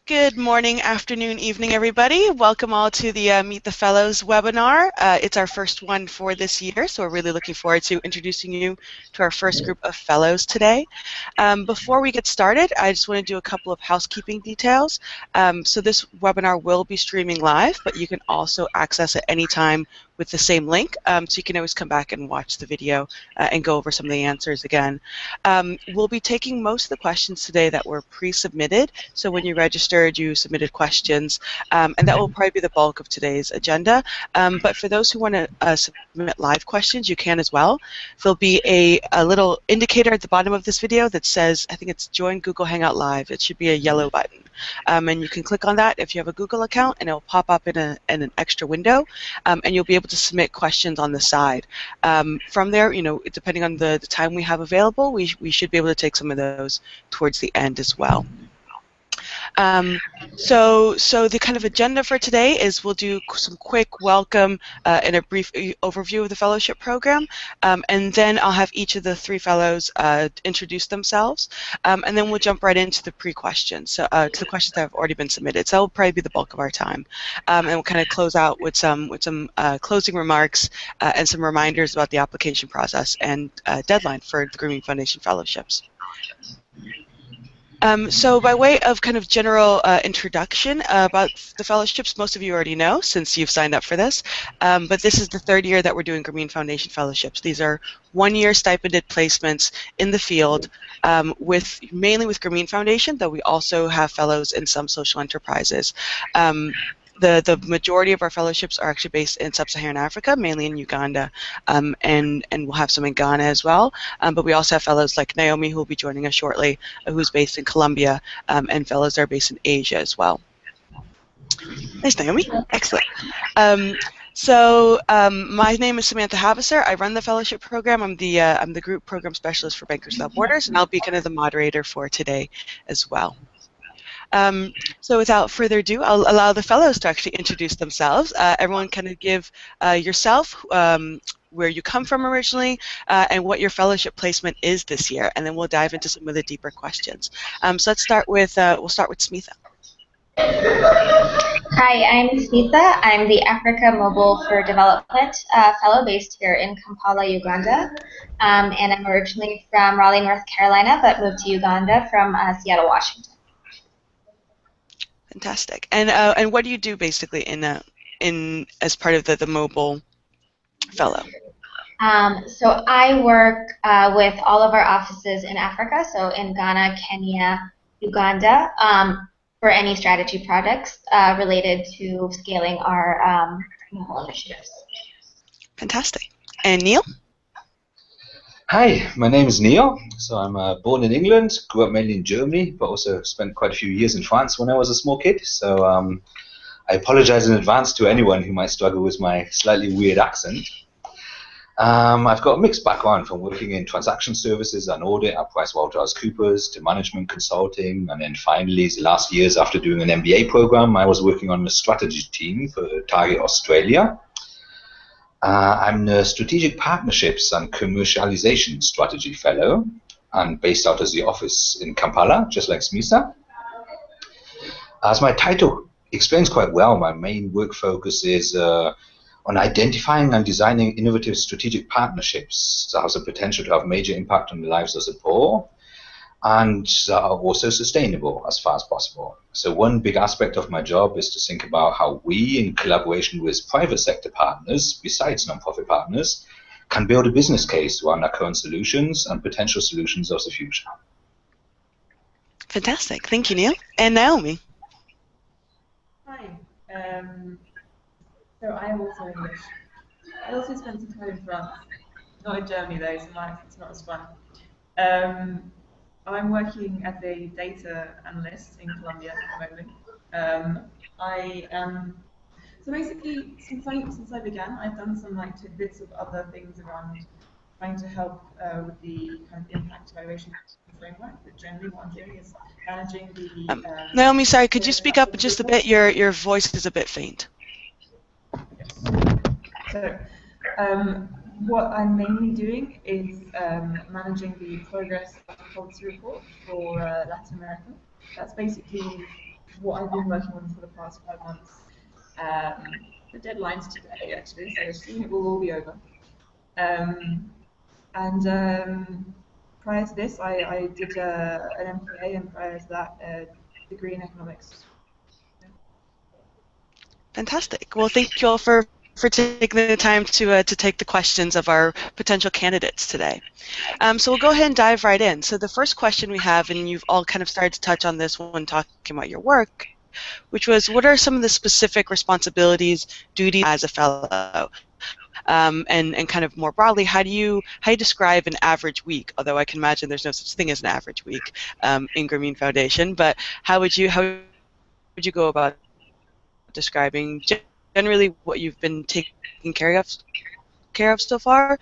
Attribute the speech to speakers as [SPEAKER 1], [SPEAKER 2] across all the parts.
[SPEAKER 1] Good morning, afternoon, evening, everybody. Welcome all to the Meet the Fellows webinar. It's our first one for this year, so we're really looking forward to introducing you to our first group of fellows today. Before we get started, I just want to do a couple of housekeeping details. So this webinar will be streaming live, but you can also access it anytime with the same link, so you can always come back and watch the video and go over some of the answers again. We'll be taking most of the questions today that were pre-submitted, so when you registered, you submitted questions, and that will probably be the bulk of today's agenda. But for those who want to submit live questions, you can as well. There'll be a little indicator at the bottom of this video that says, I think it's Join Google Hangout Live. It should be a yellow button. And you can click on that if you have a Google account, and it'll pop up in an extra window, and you'll be able to submit questions on the side. From there, depending on the time we have available, we should be able to take some of those towards the end as well. So the kind of agenda for today is we'll do some quick welcome and a brief overview of the fellowship program, and then I'll have each of the three fellows introduce themselves, and then we'll jump right into the pre-questions, so to the questions that have already been submitted. So that will probably be the bulk of our time, and we'll kind of close out with some closing remarks and some reminders about the application process and deadline for the Grooming Foundation fellowships. So by way of kind of general introduction about the fellowships, most of you already know since you've signed up for this, but this is the third year that we're doing Grooming Foundation fellowships. These are one-year stipended placements in the field, mainly with Grooming Foundation, though we also have fellows in some social enterprises. The majority of our fellowships are actually based in sub-Saharan Africa, mainly in Uganda, and we'll have some in Ghana as well. But we also have fellows like Naomi, who will be joining us shortly, who's based in Colombia, and fellows that are based in Asia as well. Nice, Naomi. Excellent. My name is Samantha Havisser. I run the fellowship program. I'm the group program specialist for Bankers Without Borders, and I'll be kind of the moderator for today as well. So without further ado, I'll allow the fellows to actually introduce themselves. Everyone kind of give yourself, where you come from originally, and what your fellowship placement is this year, and then we'll dive into some of the deeper questions. So let's start with, we'll start with Smitha.
[SPEAKER 2] Hi, I'm Smitha. I'm the Africa Mobile for Development fellow based here in Kampala, Uganda. And I'm originally from Raleigh, North Carolina, but moved to Uganda from Seattle, Washington.
[SPEAKER 1] Fantastic. And what do you do basically in as part of the mobile fellow?
[SPEAKER 2] So I work with all of our offices in Africa, so in Ghana, Kenya, Uganda, for any strategy projects related to scaling our mobile initiatives.
[SPEAKER 1] Fantastic. And Neil?
[SPEAKER 3] Hi, my name is Neil. So I'm born in England, grew up mainly in Germany, but also spent quite a few years in France when I was a small kid. So I apologize in advance to anyone who might struggle with my slightly weird accent. I've got a mixed background from working in transaction services and audit at PricewaterhouseCoopers to management consulting, and then finally, the last years after doing an MBA program, I was working on the strategy team for Target Australia. I'm the Strategic Partnerships and Commercialization Strategy Fellow, and based out of the office in Kampala, just like Smitha. As my title explains quite well, my main work focus is on identifying and designing innovative strategic partnerships that have the potential to have major impact on the lives of the poor, and that are also sustainable as far as possible. So one big aspect of my job is to think about how we, in collaboration with private sector partners, besides non-profit partners, can build a business case around our current solutions and potential solutions of the future.
[SPEAKER 1] Fantastic. Thank you, Neil. And Naomi?
[SPEAKER 4] Hi. So I am also English. I also spent some time in France. Not in Germany though, so it's not as fun. I'm working as a data analyst in Colombia at the moment. So basically, since I began, I've done some tidbits of other things around trying to help with the kind of impact evaluation framework. But generally, what I'm doing is managing the.
[SPEAKER 1] Naomi, sorry, could you speak up just a bit? Your voice is a bit faint.
[SPEAKER 4] Yes. So. What I'm mainly doing is managing the progress of the policy report for Latin America. That's basically what I've been working on for the past 5 months. The deadline's today, actually, so soon it will all be over. Prior to this, I did an MPA, and prior to that, a degree in economics.
[SPEAKER 1] Fantastic. Well, thank you all for taking the time to take the questions of our potential candidates today. So we'll go ahead and dive right in. So the first question we have, and you've all kind of started to touch on this when talking about your work, which was, what are some of the specific responsibilities, duties as a fellow? And kind of more broadly, how do you describe an average week? Although I can imagine there's no such thing as an average week in Grameen Foundation, but how would you go about describing generally what you've been taking care of so far,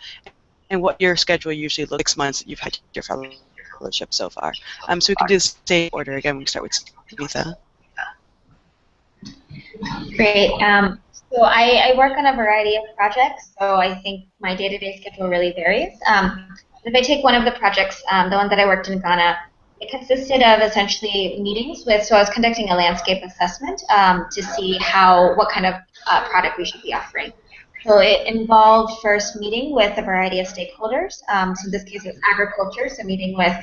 [SPEAKER 1] and what your schedule usually looks like 6 months that you've had your fellowship so far? So we can do the same order again. We can start with Smitha.
[SPEAKER 2] Great. So I work on a variety of projects, so I think my day-to-day schedule really varies. If I take one of the projects, the one that I worked in Ghana, it consisted of essentially meetings with, so I was conducting a landscape assessment to see what kind of product we should be offering. So it involved first meeting with a variety of stakeholders. So in this case, it's agriculture, so meeting with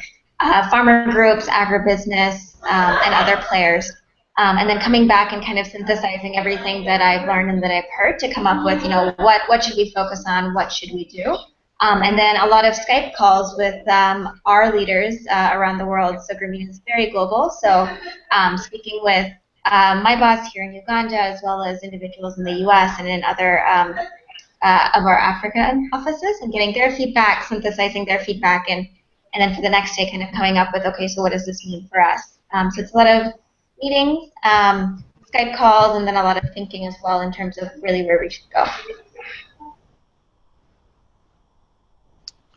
[SPEAKER 2] farmer groups, agribusiness, and other players. And then coming back and kind of synthesizing everything that I've learned and that I've heard to come up with, what should we focus on, what should we do? And then a lot of Skype calls with our leaders around the world. So Grameen is very global. So speaking with my boss here in Uganda, as well as individuals in the US and in other of our African offices, and getting their feedback, synthesizing their feedback, and then for the next day kind of coming up with, okay, so what does this mean for us? So it's a lot of meetings, Skype calls, and then a lot of thinking as well in terms of really where we should go.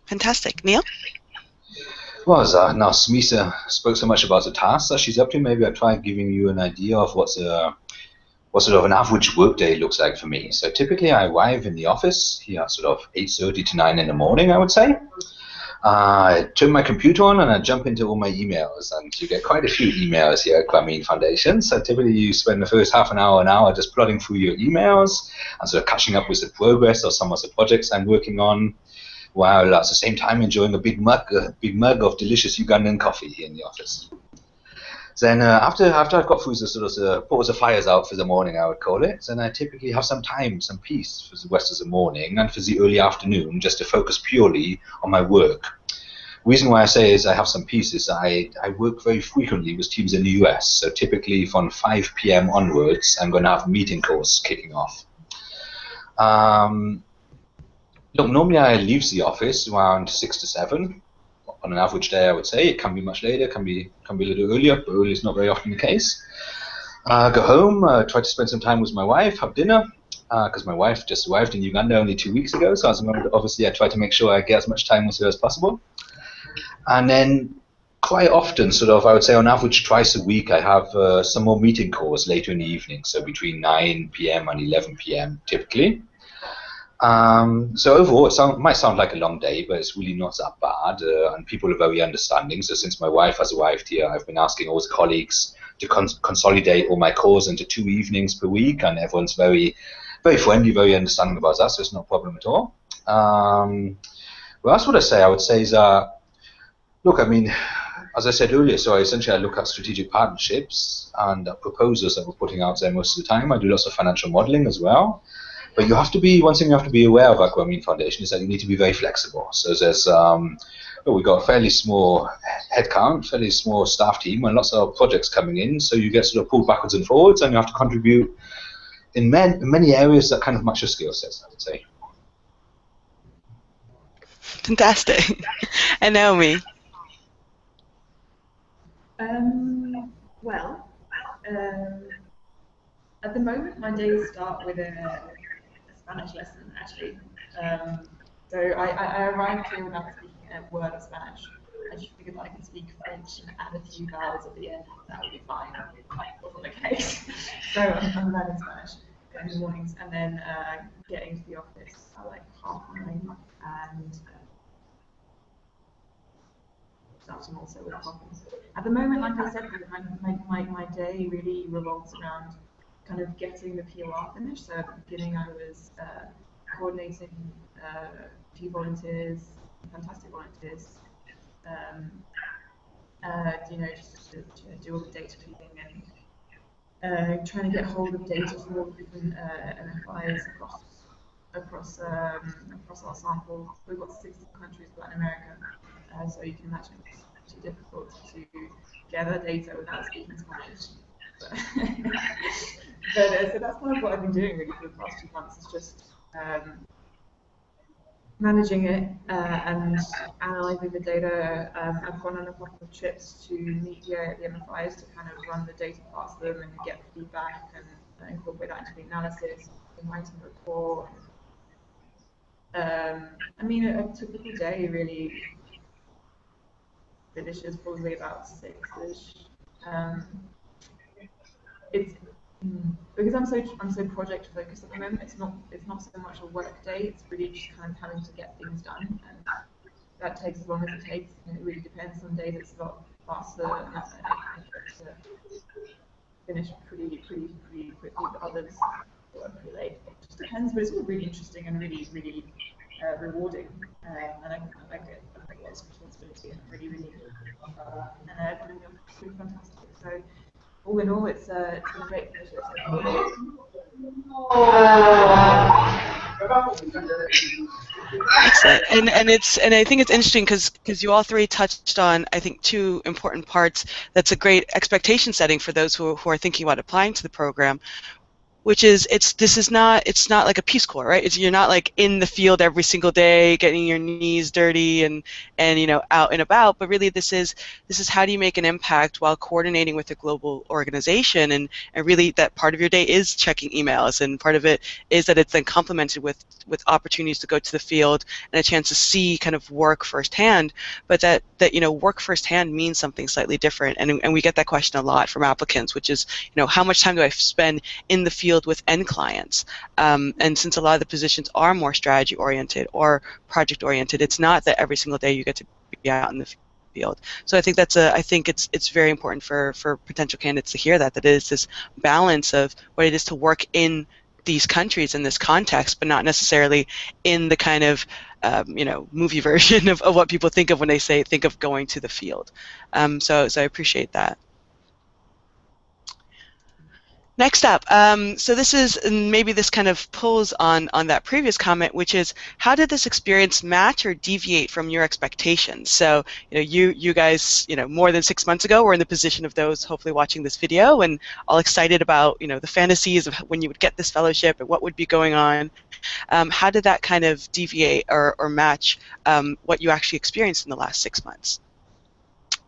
[SPEAKER 1] Fantastic. Neil?
[SPEAKER 3] Well, now Smitha spoke so much about the tasks that she's up to. Maybe I'll try giving you an idea of what sort of an average workday looks like for me. So typically I arrive in the office here sort of 8:30 to 9 in the morning, I would say. I turn my computer on and I jump into all my emails, and you get quite a few emails here at Grameen Foundation. So typically you spend the first half an hour just plodding through your emails and sort of catching up with the progress of some of the projects I'm working on, while at the same time enjoying a big mug of delicious Ugandan coffee here in the office. Then after I've got through the sort of put the fires out for the morning, I would call it, then I typically have some time, some peace for the rest of the morning and for the early afternoon, just to focus purely on my work. The reason why I say is I have some peace is I work very frequently with teams in the US, so typically from 5 p.m. onwards, I'm going to have meeting calls kicking off. Look, normally I leave the office around 6 to 7. On an average day, I would say. It can be much later, can be a little earlier, but early is not very often the case. Go home, try to spend some time with my wife, have dinner, because my wife just arrived in Uganda only 2 weeks ago, so obviously I try to make sure I get as much time with her as possible. And then quite often, sort of, I would say on average twice a week, I have some more meeting calls later in the evening, so between 9 p.m. and 11 p.m. typically. So overall, it might sound like a long day, but it's really not that bad, and people are very understanding. So since my wife has arrived here, I've been asking all the colleagues to consolidate all my calls into 2 evenings per week, and everyone's very, very friendly, very understanding about that, so it's no problem at all. Well, that's what I say. I would say is, look, I mean, as I said earlier, so essentially I look at strategic partnerships and proposals that we're putting out there most of the time. I do lots of financial modeling as well. But you have to be, one thing you have to be aware of at Grameen Foundation is that you need to be very flexible. So there's, we've got a fairly small headcount, fairly small staff team, and lots of projects coming in. So you get sort of pulled backwards and forwards, and you have to contribute in many areas that kind of match your skill sets, I would say.
[SPEAKER 1] Fantastic. And Naomi?
[SPEAKER 4] Well, at the moment, my days start with a Spanish lesson, actually. So I arrived here without speaking a word of Spanish. I just figured that I could speak French and add a few vowels at the end. That would be fine. That wasn't the case. So I'm learning Spanish in the mornings, and then getting to the office at like 9:30, and starting also with coffee. at the moment, like I said, my day really revolves around kind of getting the POR finished. So at the beginning, I was coordinating a few volunteers, fantastic volunteers, just to do all the data feeding and trying to get hold of data from all the different MFIs across our sample. We've got 60 countries in Latin America, so you can imagine it's pretty difficult to gather data without speaking Spanish. But, so that's kind of what I've been doing really for the past 2 months. Is just managing it and analysing the data. I've gone on a couple of trips to meet the MFIs to kind of run the data past them and get feedback and incorporate that into the analysis and writing a report. I mean, a typical day really finishes probably about 6-ish. It's because I'm so project focused at the moment. It's not so much a work day. It's really just kind of having to get things done, and that takes as long as it takes. And it really depends. Some days it's a lot faster, and I get to finish pretty quickly. But others work pretty late. It just depends. But it's all really interesting and really rewarding, and I get a lot of responsibility and really pretty fantastic. So all in all, it's been a great pleasure so far.
[SPEAKER 1] Excellent, and I think it's interesting because you all three touched on, I think, two important parts. That's a great expectation setting for those who are thinking about applying to the program, which is it's not like a Peace Corps, right? You're not like in the field every single day getting your knees dirty and out and about, but really this is how do you make an impact while coordinating with a global organization, and really that part of your day is checking emails, and part of it is that it's then complemented with opportunities to go to the field and a chance to see kind of work firsthand, but that work firsthand means something slightly different, and we get that question a lot from applicants, which is how much time do I spend in the field with end clients, and since a lot of the positions are more strategy oriented or project oriented, it's not that every single day you get to be out in the field. So I think it's very important for potential candidates to hear that it is this balance of what it is to work in these countries in this context, but not necessarily in the kind of movie version of what people think of when they think of going to the field. So I appreciate that. Next up, so this is, and maybe this kind of pulls on that previous comment, which is, how did this experience match or deviate from your expectations? So, you guys, more than 6 months ago were in the position of those hopefully watching this video and all excited about, the fantasies of when you would get this fellowship and what would be going on. How did that kind of deviate or match what you actually experienced in the last 6 months?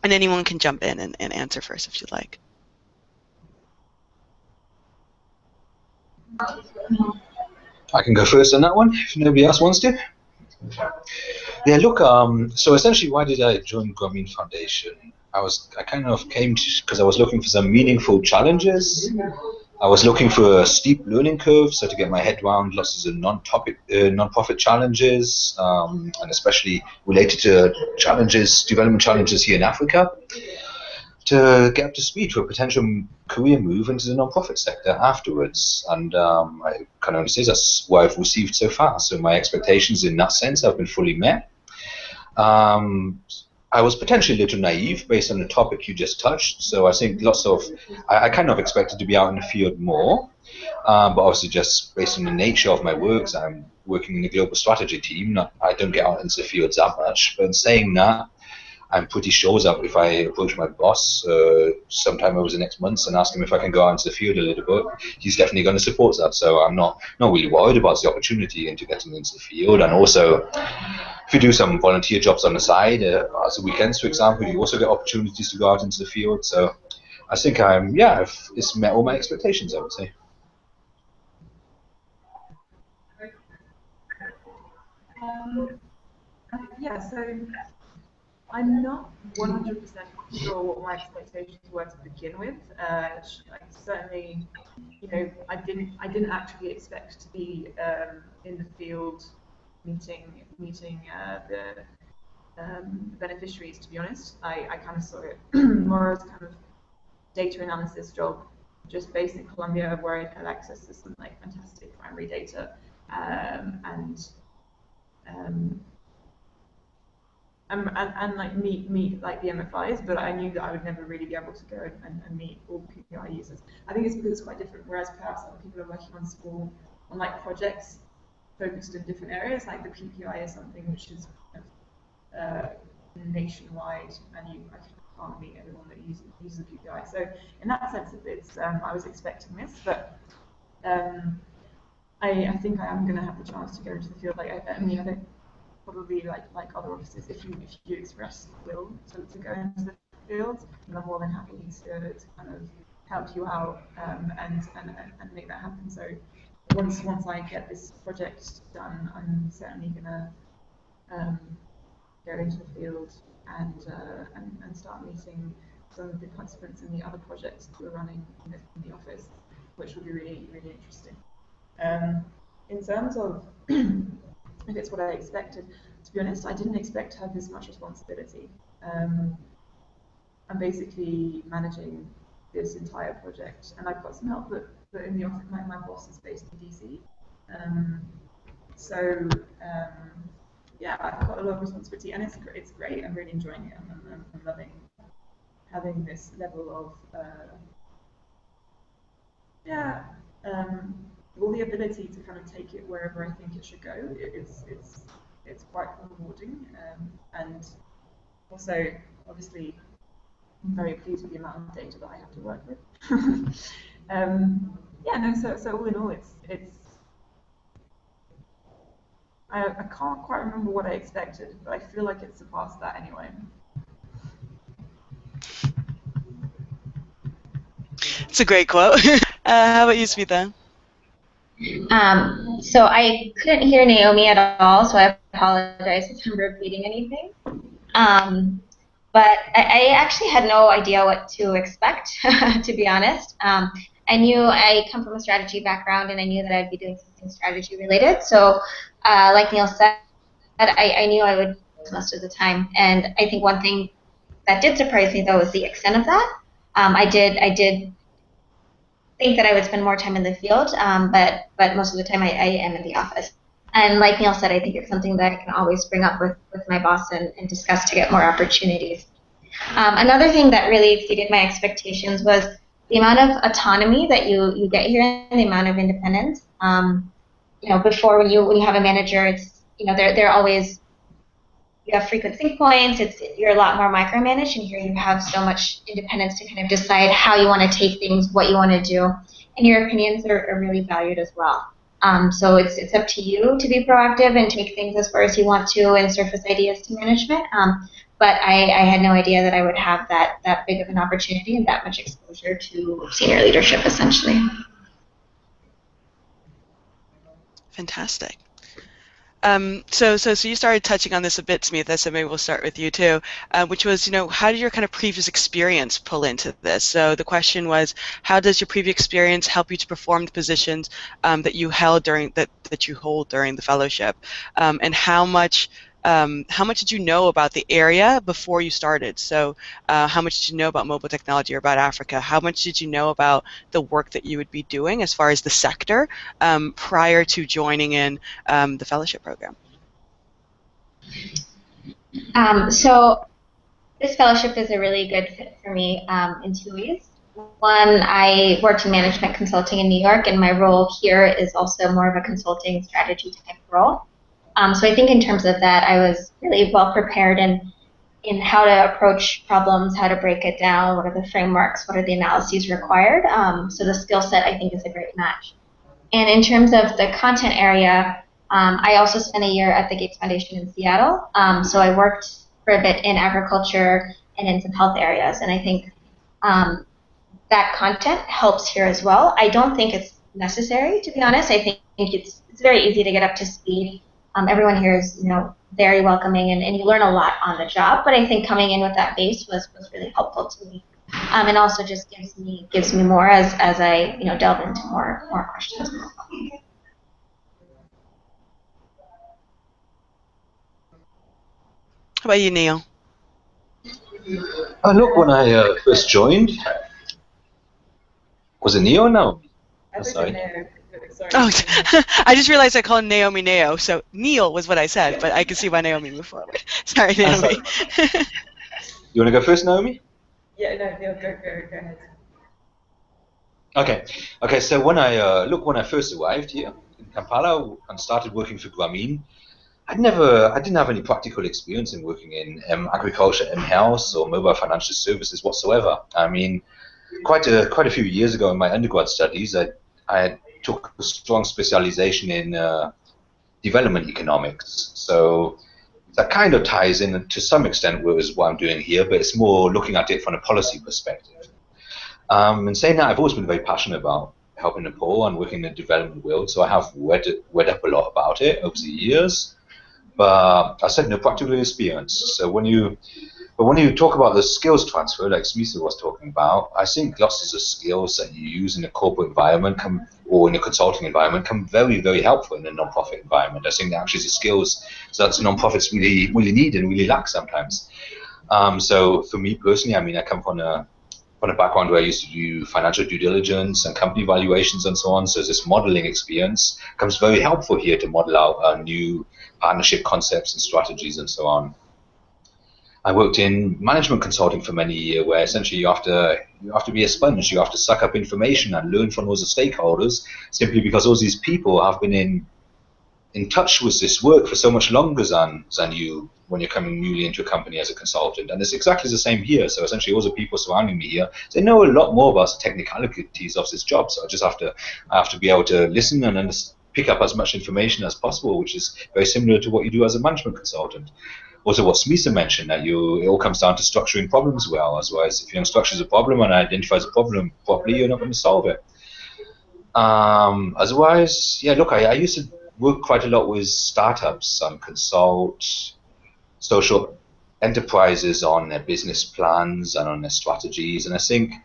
[SPEAKER 1] And anyone can jump in and answer first if you'd like.
[SPEAKER 3] I can go first on that one if nobody else wants to. Yeah, look, so essentially why did I join Grameen Foundation? I kind of came because I was looking for some meaningful challenges. I was looking for a steep learning curve, so to get my head around lots of non-profit challenges, and especially related to development challenges here in Africa, to get up to speed for a potential career move into the non-profit sector afterwards. And I can only say that's what I've received so far. So my expectations in that sense have been fully met. I was potentially a little naive based on the topic you just touched. So I think I kind of expected to be out in the field more. But obviously just based on the nature of my works, I'm working in the global strategy team. I don't get out into the fields that much. But in saying that, I'm pretty sure that if I approach my boss sometime over the next months and ask him if I can go out into the field a little bit, he's definitely going to support that. So I'm not really worried about the opportunity into getting into the field. And also, if you do some volunteer jobs on the side, as the weekends, for example, you also get opportunities to go out into the field. So I think it's met all my expectations, I would say.
[SPEAKER 4] Yeah, so I'm not 100% sure what my expectations were to begin with. Certainly, I didn't actually expect to be in the field meeting beneficiaries, to be honest. I kind of saw it more as kind of data analysis job, just based in Colombia, where I had access to some like fantastic primary data and like meet like the MFIs, but I knew that I would never really be able to go and meet all the PPI users. I think it's because it's quite different. Whereas perhaps other people are working on like projects focused in different areas. Like the PPI is something which is nationwide, and I can't meet everyone that uses the PPI. So in that sense, it's I was expecting this, but I think I am going to have the chance to go into the field. Like I mean, I don't probably like other offices. If you express will to go into the field, then I'm more than happy to kind of help you out and make that happen. So once I get this project done, I'm certainly going to go into the field and start meeting some of the participants in the other projects that we're running in the office, which will be really, really interesting. In terms of if it's what I expected, to be honest, I didn't expect to have this much responsibility. I'm basically managing this entire project, and I've got some help, but in the office, my boss is based in DC. Yeah, I've got a lot of responsibility, and it's great. I'm really enjoying it. I'm loving having this level of all the ability to kind of take it wherever I think it should go. It's quite rewarding, and also obviously I'm very pleased with the amount of data that I have to work with. Yeah, no. So all in all, it's. I can't quite remember what I expected, but I feel like it surpassed that anyway.
[SPEAKER 1] It's a great quote. How about you, Smitha?
[SPEAKER 2] So I couldn't hear Naomi at all, so I apologize if I'm repeating anything. But I actually had no idea what to expect, to be honest. I knew I come from a strategy background, and I knew that I'd be doing something strategy related. So, like Neil said, I knew I would most of the time. And I think one thing that did surprise me, though, was the extent of that. I did think that I would spend more time in the field, but most of the time I am in the office. And like Neil said, I think it's something that I can always bring up with my boss and discuss to get more opportunities. Another thing that really exceeded my expectations was the amount of autonomy that you get here and the amount of independence. Before when you have a manager, it's they're always, you have frequent sync points. You're a lot more micromanaged, and here you have so much independence to kind of decide how you want to take things, what you want to do, and your opinions are really valued as well. So it's up to you to be proactive and take things as far as you want to and surface ideas to management. But I had no idea that I would have that big of an opportunity and that much exposure to senior leadership, essentially.
[SPEAKER 1] Fantastic. So you started touching on this a bit, Smitha, so maybe we'll start with you too, which was, how did your kind of previous experience pull into this? So the question was, how does your previous experience help you to perform the positions that you held that you hold during the fellowship, and how much did you know about the area before you started? So how much did you know about mobile technology or about Africa? How much did you know about the work that you would be doing as far as the sector prior to joining in the fellowship program?
[SPEAKER 2] So this fellowship is a really good fit for me in two ways. One, I worked in management consulting in New York, and my role here is also more of a consulting strategy type role. So I think in terms of that, I was really well prepared in how to approach problems, how to break it down, what are the frameworks, what are the analyses required. So the skill set, I think, is a great match. And in terms of the content area, I also spent a year at the Gates Foundation in Seattle. So I worked for a bit in agriculture and in some health areas. And I think that content helps here as well. I don't think it's necessary, to be honest. I think it's very easy to get up to speed. Everyone here is, very welcoming, and you learn a lot on the job. But I think coming in with that base was really helpful to me, and also just gives me more as I delve into more questions.
[SPEAKER 1] How about you, Neil?
[SPEAKER 3] Look, when I first joined, was it Neil or Naomi?
[SPEAKER 4] I thought
[SPEAKER 3] Sorry.
[SPEAKER 4] no, sorry.
[SPEAKER 1] Oh, I just realized I called Naomi Neo, so Neil was what I said, but I can see why Naomi moved forward. Sorry, Naomi.
[SPEAKER 3] You want to go first, Naomi?
[SPEAKER 4] Yeah, no, Neil, go ahead.
[SPEAKER 3] Okay. So when I first arrived here in Kampala and started working for Grameen, I didn't have any practical experience in working in agriculture, in-house, or mobile financial services whatsoever. I mean, quite a few years ago in my undergrad studies, I took a strong specialization in development economics. So that kind of ties in to some extent with what I'm doing here, but it's more looking at it from a policy perspective. And saying that, I've always been very passionate about helping the poor and working in the development world, so I have read up a lot about it over the years. But I said no practical experience. So when you talk about the skills transfer, like Smitha was talking about, I think lots of the skills that you use in a corporate environment or in a consulting environment come very, very helpful in a non-profit environment. I think that actually the skills that non-profits really, really need and really lack sometimes. So for me personally, I mean, I come from a background where I used to do financial due diligence and company valuations and so on. So this modeling experience comes very helpful here to model out new partnership concepts and strategies and so on. I worked in management consulting for many years, where essentially you have to be a sponge. You have to suck up information and learn from those stakeholders, simply because all these people have been in touch with this work for so much longer than you when you're coming newly into a company as a consultant. And it's exactly the same here. So essentially all the people surrounding me here, they know a lot more about the technicalities of this job. So I have to be able to listen and pick up as much information as possible, which is very similar to what you do as a management consultant. Also, what Smitha mentioned, that it all comes down to structuring problems well, as well as if you don't structure the problem and identify the problem properly, you're not going to solve it. Otherwise, yeah, look, I used to work quite a lot with startups and consult social enterprises on their business plans and on their strategies. And I think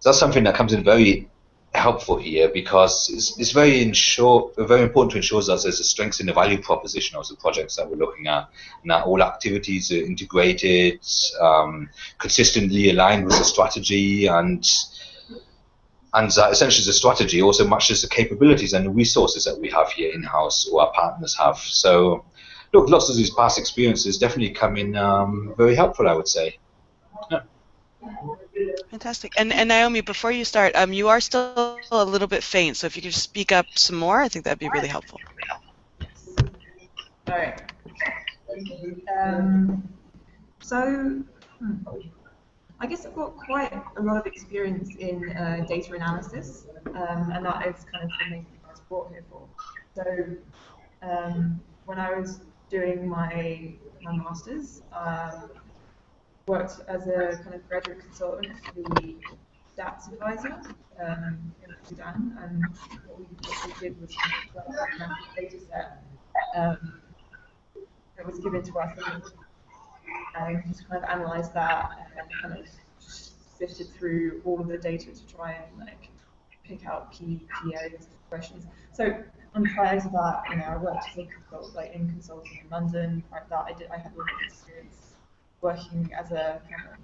[SPEAKER 3] that's something that comes in very helpful here, because it's very important to ensure that there's a strength in the value proposition of the projects that we're looking at, and that all activities are integrated, consistently aligned with the strategy, and that essentially the strategy also matches the capabilities and the resources that we have here in-house or our partners have. So, look, lots of these past experiences definitely come in very helpful, I would say. Yeah.
[SPEAKER 1] Fantastic. And Naomi, before you start, you are still a little bit faint, so if you could just speak up some more, I think that'd be really helpful.
[SPEAKER 4] All right. So, I guess I've got quite a lot of experience in data analysis, and that is kind of the main thing I was brought here for. So, when I was doing my master's, worked as a kind of graduate consultant for the stats advisor in Sudan, and what we did was kind of a data set that was given to us, and just kind of analyze that and kind of sifted through all of the data to try and like pick out key areas of questions. So prior to that, I worked as a in consulting in London. Prior to that, I had a lot of experience working as a kind of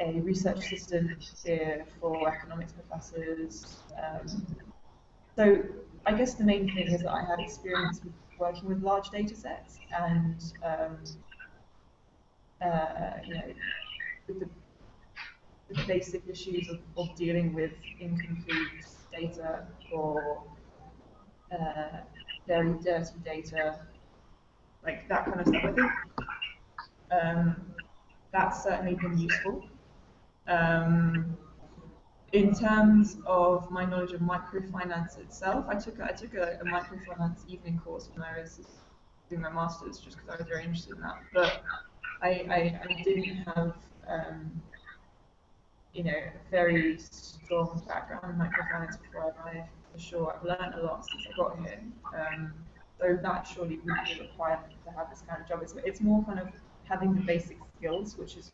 [SPEAKER 4] a research assistant here for economics professors. So I guess the main thing is that I had experience with working with large data sets and with the basic issues of dealing with incomplete data or very dirty data, like that kind of stuff. I think that's certainly been useful. In terms of my knowledge of microfinance itself, I took a microfinance evening course when I was doing my master's, just because I was very interested in that. But I didn't have a very strong background in microfinance before I arrived. For sure, I've learned a lot since I got here. So that surely wouldn't be a requirement to have this kind of job. It's more kind of having the basic skills, which has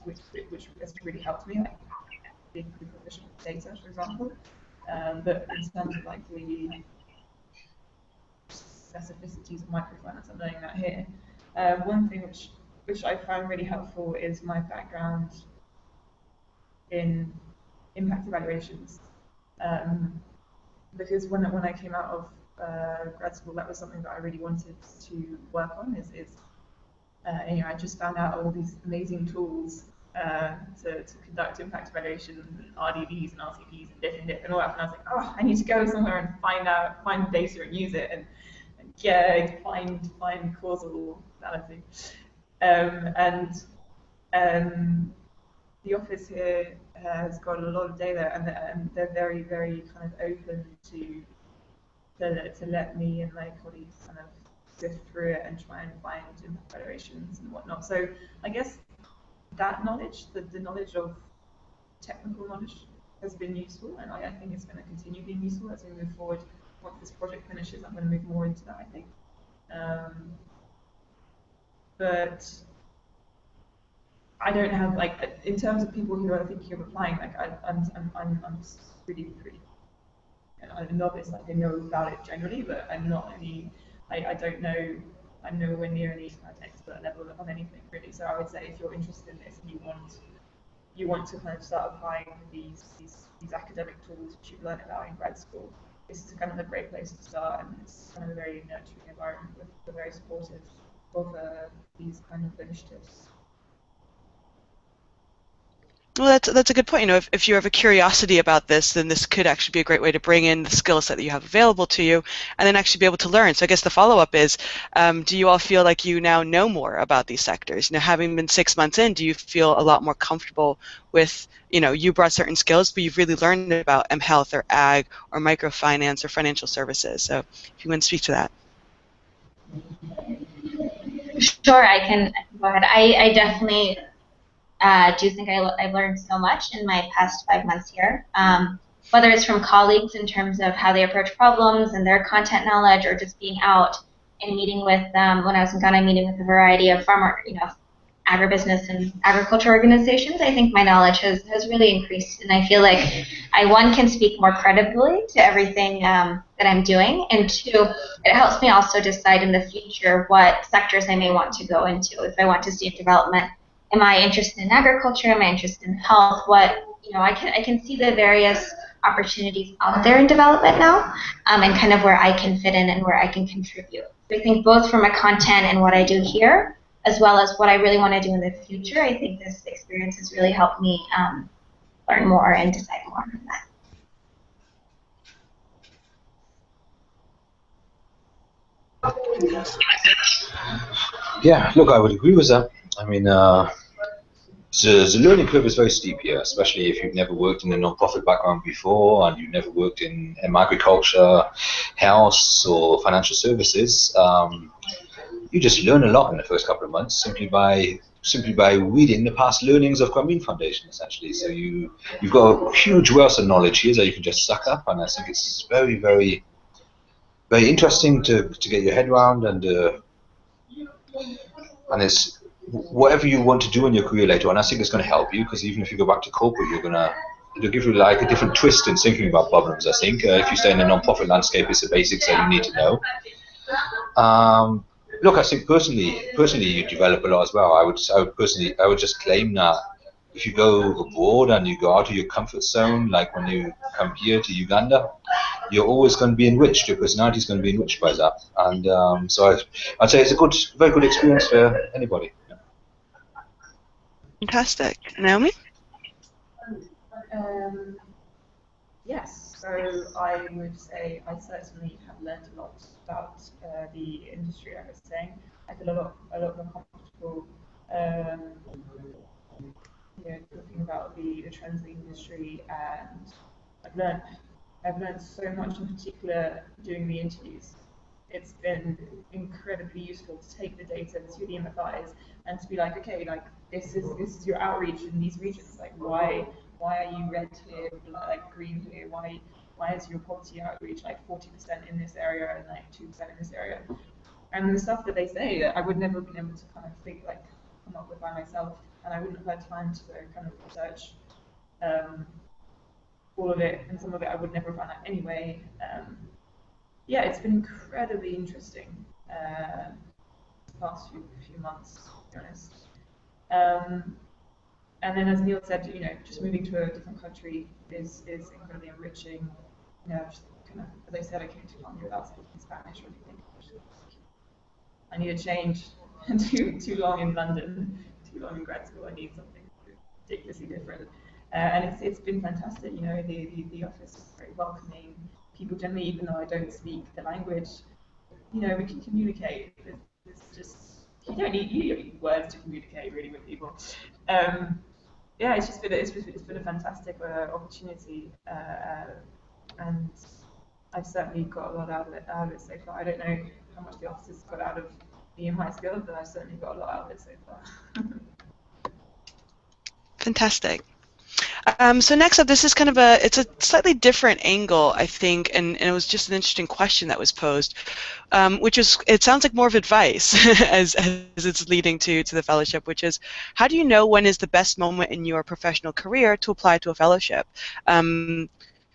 [SPEAKER 4] really helped me, like being proficient with data, for example. But in terms of like the specificities of microfinance, I'm learning that here. One thing which which I found really helpful, is my background in impact evaluations. Because when I came out of grad school, that was something that I really wanted to work on. I just found out all these amazing tools to conduct impact evaluation, and RDVs and RCPs and diff and all that. And I was like, oh, I need to go somewhere and find data and use it, and find causality. The office here has got a lot of data, and they're very, very kind of open to let me and my colleagues kind of sift through it and try and find impact evaluations and whatnot. So I guess that knowledge, the knowledge of technical knowledge, has been useful, and I think it's going to continue being useful as we move forward. Once this project finishes, I'm going to move more into that, I think. But I don't have, like, in terms of people who are thinking of applying, like, I'm really I'm a novice. Like, I know about it generally, but I'm not any. I don't know. I'm nowhere near any kind of expert level on anything really. So I would say if you're interested in this and you want to kind of start applying these academic tools which you've learned about in grad school, this is kind of a great place to start, and it's kind of a very nurturing environment with very supportive of these kind of initiatives.
[SPEAKER 1] Well, that's a good point. You know, if you have a curiosity about this, then this could actually be a great way to bring in the skill set that you have available to you, and then actually be able to learn. So I guess the follow-up is, do you all feel like you now know more about these sectors? You know, having been 6 months in, do you feel a lot more comfortable with, you know, you brought certain skills, but you've really learned about health or ag or microfinance or financial services? So if you want to speak to that.
[SPEAKER 2] Sure, I can go ahead. I definitely do think I've learned so much in my past 5 months here, whether it's from colleagues in terms of how they approach problems and their content knowledge, or just being out and meeting with, when I was in Ghana, meeting with a variety of agribusiness and agriculture organizations. I think my knowledge has really increased, and I feel like one, can speak more credibly to everything that I'm doing, and two, it helps me also decide in the future what sectors I may want to go into. If I want to student development, am I interested in agriculture? Am I interested in health? I can see the various opportunities out there in development now, and kind of where I can fit in and where I can contribute. So I think both from my content and what I do here, as well as what I really want to do in the future, I think this experience has really helped me learn more and decide more on that.
[SPEAKER 3] Yeah, look, I would agree with that. I mean, the learning curve is very steep here, especially if you've never worked in a non-profit background before and you've never worked in agriculture, health, or financial services. You just learn a lot in the first couple of months simply by reading the past learnings of Grameen Foundation, essentially. So you've got a huge wealth of knowledge here that you can just suck up, and I think it's very, very, very interesting to get your head around, and it's whatever you want to do in your career later on. I think it's going to help you, because even if you go back to corporate, it'll give you like a different twist in thinking about problems. I think if you stay in a non-profit landscape, it's the basics that you need to know. Look, I think personally, you develop a lot as well. I would just claim that if you go abroad and you go out of your comfort zone, like when you come here to Uganda, you're always going to be enriched. Your personality is going to be enriched by that, and so I'd say it's a very good experience for anybody. Yeah.
[SPEAKER 1] Fantastic. Naomi?
[SPEAKER 4] Yes, so I would say I certainly have learned a lot about the industry. I was saying I feel a lot more comfortable, talking about the trends in the industry, and I've learned so much, in particular doing the interviews. It's been incredibly useful to take the data, to really empathize, and to be like, okay, like this is your outreach in these regions. Like why are you red here, like green here? Why is your poverty outreach like 40% in this area and like 2% in this area? And the stuff that they say that I would never have been able to kind of come up with by myself, and I wouldn't have had time to kind of research all of it, and some of it I would never have found out anyway. Yeah, it's been incredibly interesting the past few months. be honest. And then, as Neil said, just moving to a different country is incredibly enriching. Just kind of, as I said, I came to Colombia without speaking Spanish or anything. I need a change. Too long in London, too long in grad school. I need something ridiculously different. And it's been fantastic. The office is very welcoming. People generally, even though I don't speak the language, we can communicate. It's just you don't need words to communicate really with people. Yeah, it's been a fantastic opportunity, and I've certainly got a lot out of it so far. I don't know how much the officers got out of me and my skills, but I've certainly got a lot out of it so far.
[SPEAKER 1] Fantastic. So next up, this is kind of it's a slightly different angle, I think, and it was just an interesting question that was posed, which is, it sounds like more of advice as it's leading to the fellowship, which is, how do you know when is the best moment in your professional career to apply to a fellowship?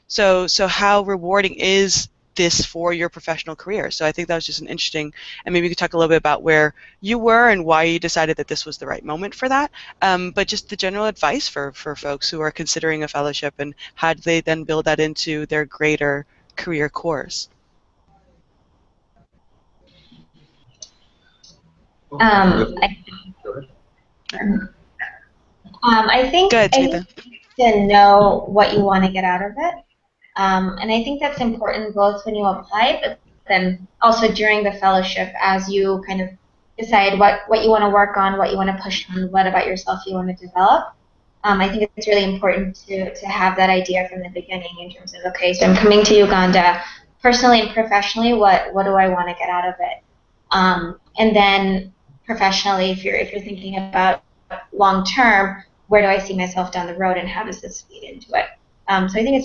[SPEAKER 1] So how rewarding is this for your professional career? So I think that was just an interesting, and maybe you could talk a little bit about where you were and why you decided that this was the right moment for that. But just the general advice for folks who are considering a fellowship, and how do they then build that into their greater career course?
[SPEAKER 2] I think
[SPEAKER 1] Go ahead, Smitha.
[SPEAKER 2] to know what you want to get out of it. And I think that's important both when you apply, but then also during the fellowship as you kind of decide what you want to work on, what you want to push on, what about yourself you want to develop. I think it's really important to have that idea from the beginning in terms of, okay, so I'm coming to Uganda, personally and professionally, what do I want to get out of it? And then professionally, if you're thinking about long term, where do I see myself down the road, and how does this feed into it? So I think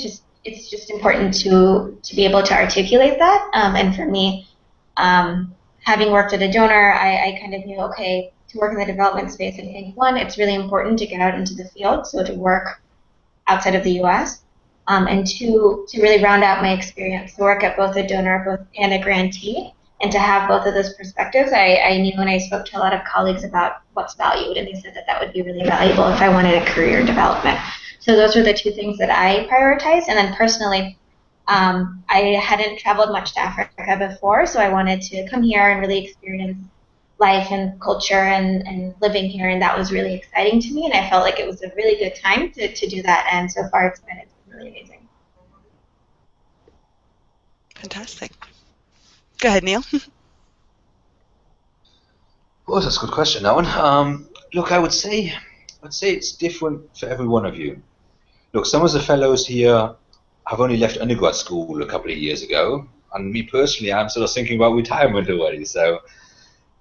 [SPEAKER 2] it's just important to be able to articulate that. And for me, having worked at a donor, I kind of knew, okay, to work in the development space, I think, one, it's really important to get out into the field, so to work outside of the U.S., and two, to really round out my experience, to work at both a donor and a grantee, and to have both of those perspectives. I knew when I spoke to a lot of colleagues about what's valued, and they said that would be really valuable if I wanted a career development. So those were the two things that I prioritized. And then personally, I hadn't traveled much to Africa before, so I wanted to come here and really experience life and culture and living here, and that was really exciting to me, and I felt like it was a really good time to do that, and so far it's been really amazing.
[SPEAKER 1] Fantastic. Go ahead, Neil.
[SPEAKER 3] Well, that's a good question, that one. Look, I would say it's different for every one of you. Look, some of the fellows here have only left undergrad school a couple of years ago, and me personally, I'm sort of thinking about retirement already. So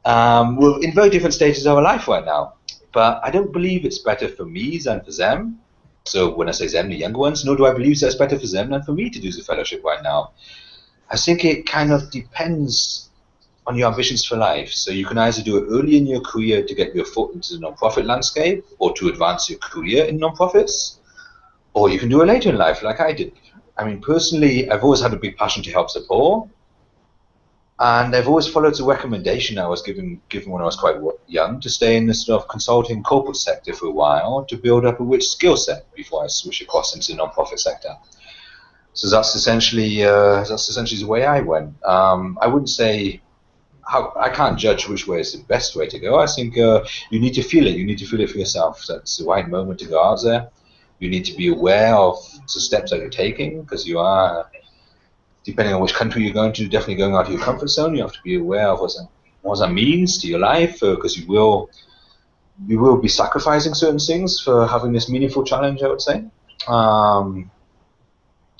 [SPEAKER 3] we're in very different stages of our life right now. But I don't believe it's better for me than for them. So when I say them, the younger ones, nor do I believe that it's better for them than for me to do the fellowship right now. I think it kind of depends on your ambitions for life. So you can either do it early in your career to get your foot into the non-profit landscape, or to advance your career in non-profits, or you can do it later in life, like I did. I mean, personally, I've always had a big passion to help the poor, and I've always followed the recommendation I was given when I was quite young, to stay in the sort of consulting corporate sector for a while to build up a rich skill set before I switch across into the non-profit sector. So that's essentially the way I went. I wouldn't say I can't judge which way is the best way to go. I think you need to feel it. You need to feel it for yourself. That's the right moment to go out there. You need to be aware of the steps that you're taking, because you are, depending on which country you're going to, definitely going out of your comfort zone. You have to be aware of what that means to your life, because you will be sacrificing certain things for having this meaningful challenge, I would say.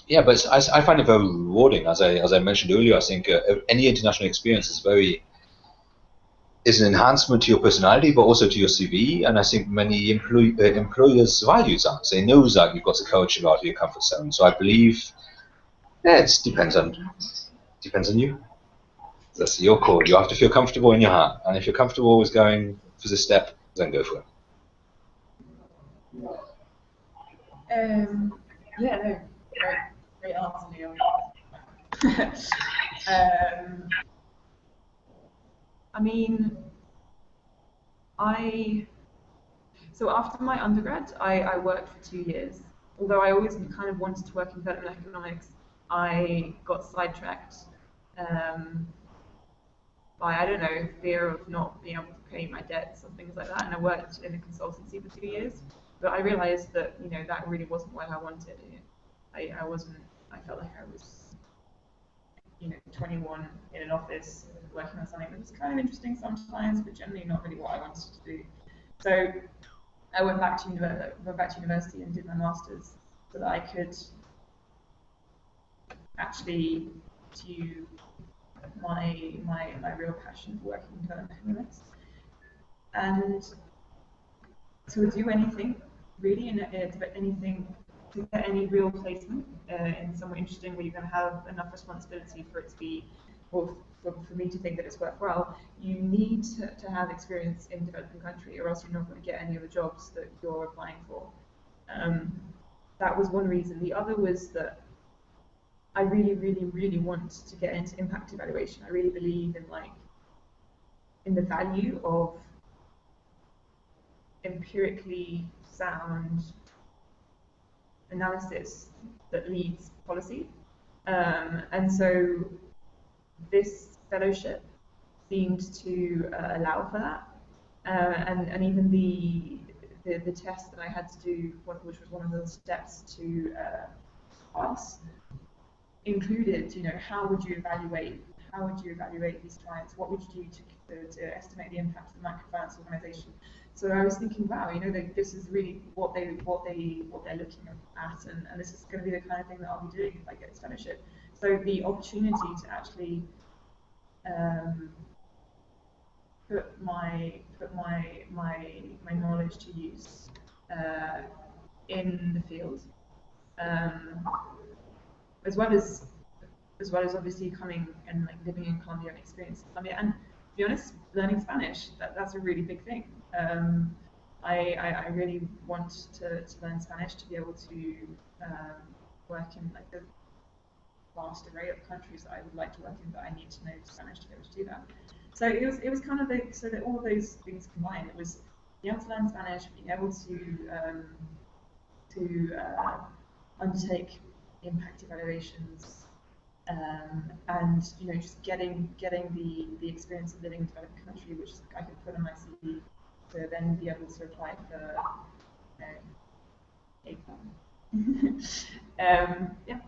[SPEAKER 3] Yeah, but I find it very rewarding. As I mentioned earlier, I think any international experience is an enhancement to your personality, but also to your CV. And I think many employers value that. They know that you've got the courage to go out of your comfort zone. So I believe, it depends on you. That's your call. You have to feel comfortable in your heart, and if you're comfortable with going for the step, then go for it.
[SPEAKER 4] Yeah, no, great answer, Neil. I mean, So after my undergrad, I worked for 2 years. Although I always kind of wanted to work in development economics, I got sidetracked um, by, I don't know, fear of not being able to pay my debts or things like that. And I worked in a consultancy for 2 years. But I realized that, that really wasn't what I wanted. I wasn't, I felt like I was, 21 in an office working on something that was kind of interesting sometimes, but generally not really what I wanted to do. So I went back to university and did my master's so that I could actually pursue my real passion for working in development economics. And to do anything really anything to get any real placement in somewhere interesting where you're going to have enough responsibility for it to be, or for me to think that it's worthwhile, you need to have experience in developing country, or else you're not going to get any of the jobs that you're applying for. That was one reason. The other was that I really, really, really want to get into impact evaluation. I really believe in the value of empirically sound analysis that leads policy. And so this fellowship seemed to allow for that. And even the test that I had to do, which was one of the steps to pass, included, how would you evaluate these clients? What would you do to estimate the impact of the microfinance organization? So I was thinking, wow, this is really what they're looking at, and this is going to be the kind of thing that I'll be doing if I get this fellowship. So the opportunity to actually put my knowledge to use in the field, as well as obviously coming and living in Colombia and experiencing Colombia, and to be honest, learning Spanish, that's a really big thing. I really want to learn Spanish to be able to work in the vast array of countries that I would like to work in, but I need to know Spanish to be able to do that. So it was kind of so that all of those things combined. It was being able to learn Spanish, being able to undertake impact evaluations, and just getting the experience of living in a developed country, which I could put on my CV to then be able to apply for yeah.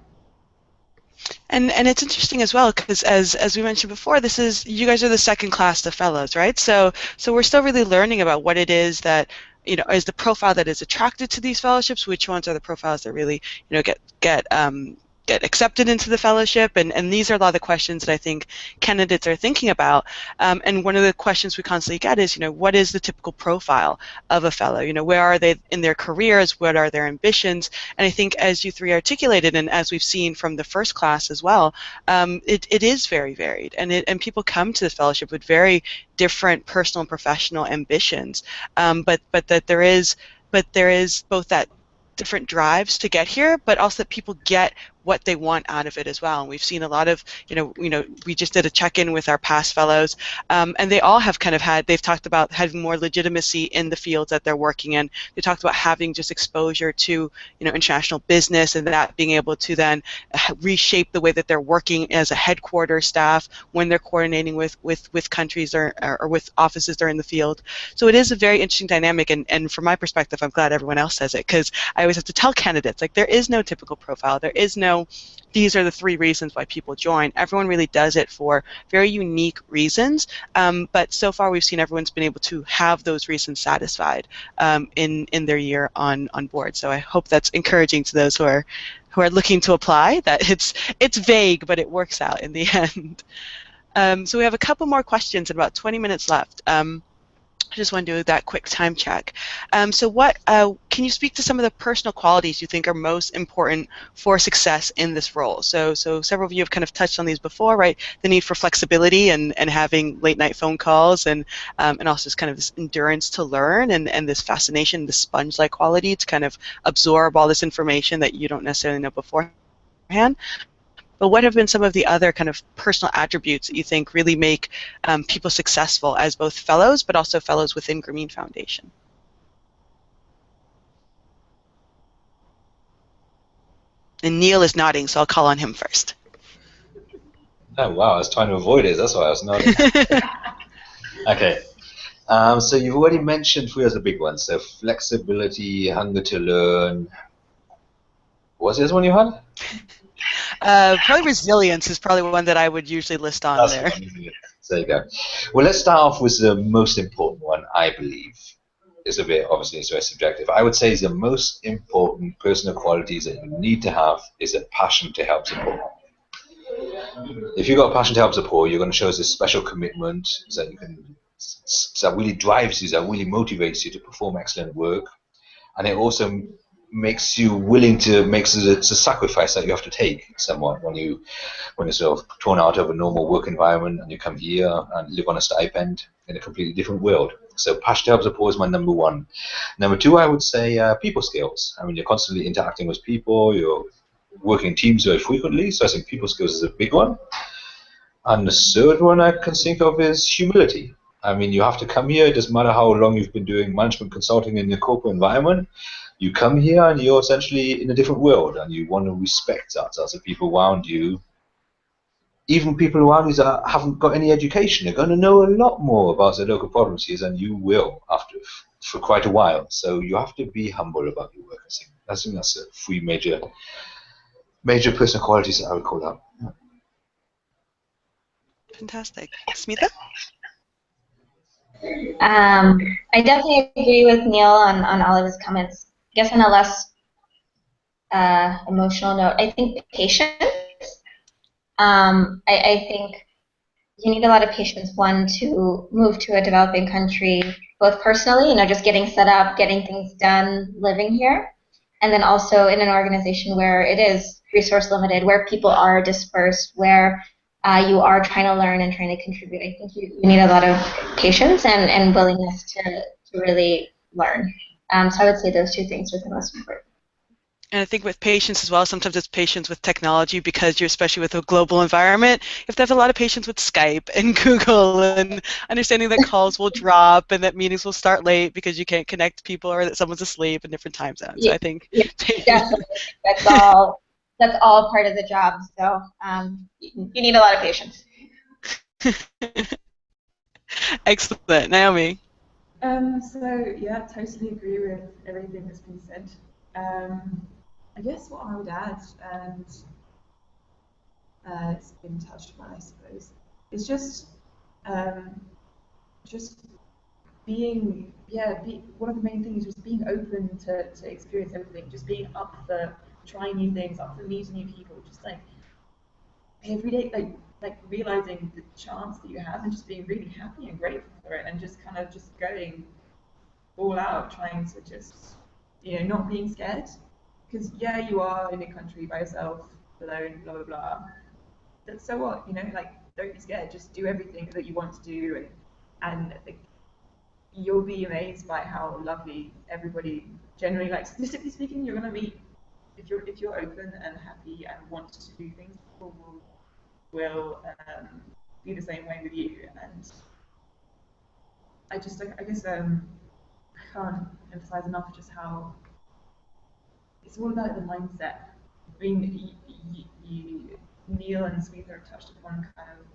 [SPEAKER 1] And it's interesting as well because as we mentioned before, you guys are the second class of fellows, right? So we're still really learning about what it is that is the profile that is attracted to these fellowships. Which ones are the profiles that really get accepted into the fellowship, and these are a lot of the questions that I think candidates are thinking about. And one of the questions we constantly get is, what is the typical profile of a fellow? Where are they in their careers? What are their ambitions? And I think as you three articulated, and as we've seen from the first class as well, it is very varied, and people come to the fellowship with very different personal and professional ambitions. But there is both that different drives to get here, but also that people get what they want out of it as well. And we've seen a lot of, we just did a check-in with our past fellows, and they all have they've talked about having more legitimacy in the fields that they're working in. They talked about having just exposure to, international business, and that being able to then reshape the way that they're working as a headquarters staff when they're coordinating with countries or with offices that are in the field. So it is a very interesting dynamic, and from my perspective, I'm glad everyone else says it, because I always have to tell candidates, there is no typical profile. There is no, these are the 3 reasons why people join. Everyone really does it for very unique reasons, but so far we've seen everyone's been able to have those reasons satisfied in their year on board. So I hope that's encouraging to those who are looking to apply, that it's vague, but it works out in the end. So we have a couple more questions and about 20 minutes left. I just want to do that quick time check. So can you speak to some of the personal qualities you think are most important for success in this role? So several of you have kind of touched on these before, right? The need for flexibility and having late night phone calls, and also this kind of this endurance to learn, and this fascination, the sponge-like quality to kind of absorb all this information that you don't necessarily know beforehand. but what have been some of the other kind of personal attributes that you think really make people successful as both fellows, but also fellows within Grameen Foundation? And Neil is nodding, so I'll call on him first.
[SPEAKER 3] Oh, wow, I was trying to avoid it. That's why I was nodding. Okay. So you've already mentioned three of the big ones. So flexibility, hunger to learn. What's the other one you had?
[SPEAKER 1] Probably resilience is probably one that I would usually list on
[SPEAKER 3] That's
[SPEAKER 1] there.
[SPEAKER 3] one, isn't it? So there you go. Well, let's start off with the most important one, I believe. It's a bit, obviously, it's very subjective. I would say the most important personal qualities that you need to have is a passion to help the poor. If you've got a passion to help the poor, you're going to show us this special commitment that really drives you, that really motivates you to perform excellent work. And it also makes you willing to make the sacrifice that you have to take somewhat when you're sort of torn out of a normal work environment and you come here and live on a stipend in a completely different world. So passion to help the poor is my number one. Number two, I would say people skills. I mean, you're constantly interacting with people, you're working in teams very frequently, so I think people skills is a big one. And the third one I can think of is humility. I mean, you have to come here, it doesn't matter how long you've been doing management consulting in the corporate environment, you come here and you're essentially in a different world and you want to respect that. So the people around you, even people around you that haven't got any education, are going to know a lot more about the local problems here than you will after for quite a while. So you have to be humble about your work. I think that's the three major personal qualities that I would call out. Yeah.
[SPEAKER 1] Fantastic. Smitha?
[SPEAKER 2] I definitely agree with Neil on all of his comments. I guess on a less emotional note, I think patience. I think you need a lot of patience, one, to move to a developing country, both personally, just getting set up, getting things done, living here, and then also in an organization where it is resource limited, where people are dispersed, where you are trying to learn and trying to contribute. I think you need a lot of patience and willingness to really learn. So I would say those two things are the most important.
[SPEAKER 1] And I think with patience as well, sometimes it's patience with technology because you're, especially with a global environment, you have to have a lot of patience with Skype and Google and understanding that calls will drop and that meetings will start late because you can't connect people or that someone's asleep in different time zones. So I think
[SPEAKER 2] definitely. That's all part of the job. So you need a lot of patience.
[SPEAKER 1] Excellent. Naomi?
[SPEAKER 4] So yeah, totally agree with everything that's been said. I guess what I would add, and it's been touched upon, I suppose, is just being, one of the main things is just being open to experience everything, just being up for trying new things, up for meeting new people, just like every day, like realizing the chance that you have and just being really happy and grateful for it and just kind of just going all out, trying to just, not being scared. Because yeah, you are in a country by yourself, alone, blah blah blah. But so what? Like don't be scared. Just do everything that you want to do, and you'll be amazed by how lovely everybody. Generally, like statistically speaking, you're gonna meet if you're open and happy and want to do things. People will be the same way with you. And I guess I can't emphasize enough just how it's all about the mindset. I mean, Neil and Smitha have touched upon kind of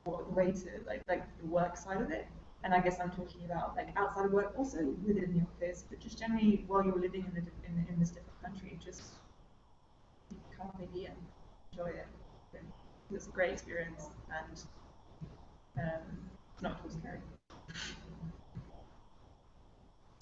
[SPEAKER 4] what the way to like the work side of it, and I guess I'm talking about like outside of work, also within the office, but just generally while you're living in this different country, just come maybe and enjoy it. It's a great experience, and not too scary.